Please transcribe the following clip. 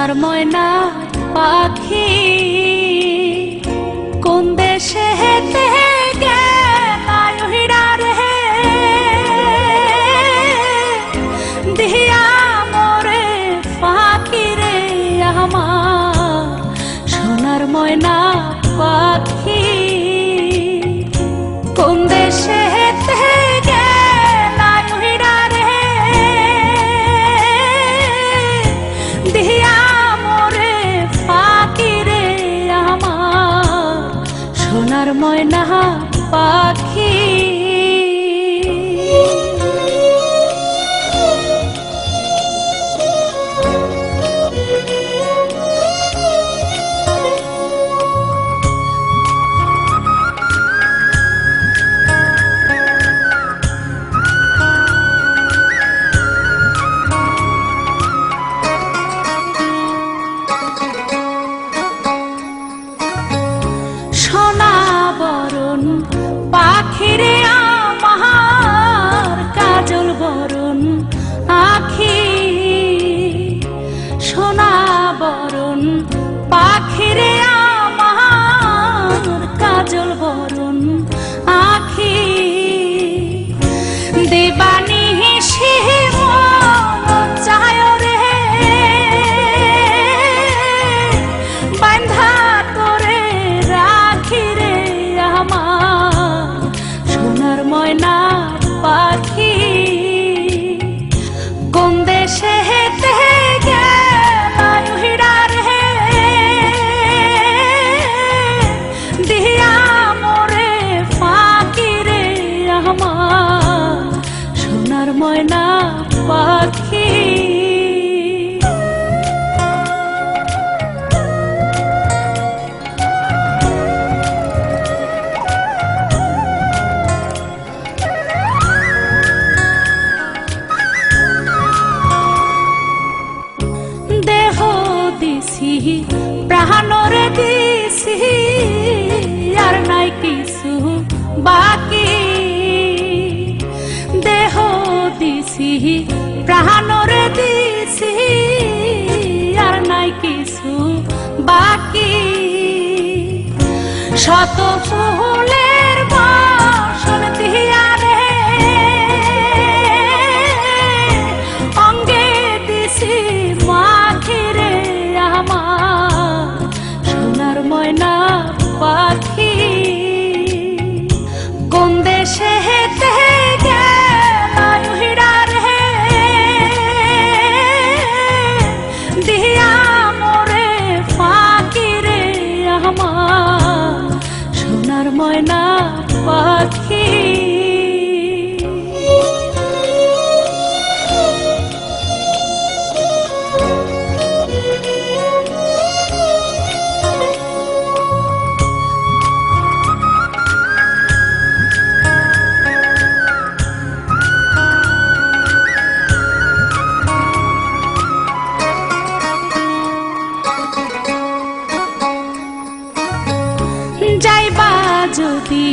সোনার ময়না পাখি কোন দেশে হেতে গেলাই উইড়া রে দিয়া মোরে পাখি রে আমার সোনার ময়না পাখি কোন দেশে হেতে গেলাই উইড়া রে দিয়া মোরে পাখি রে আমার সোনার ময়না পাখি। পাখিরে আমার কাজল বরণ আখি সোনা বরণ পাখিরে আমার কাজল বরণ আখি দেবানি শিব চায় রে বান্ধা তোরে রাখি রে আমার সোনার ময়না পাখি কোন দেশে হেতে গেলাই উইড়া রে দিয়া মোরে পাখি রে আমার সোনার ময়না পাখি। দেহ দিছি প্রাণরে দিছি আর নাই কিছু বাকি দেহ দিছি প্রাণরে দিছি আর নাই কিছু বাকি শত ফুলের বসন দিয়া রে অঙ্গে দিছি মাখি রে আমার সোনার ময়না পাখি কোন দেশে হেতে গেলাই উইড়া রে দিয়া মোরে পাখি রে আমার সোনার ময়না পাখি। যাইবা যদি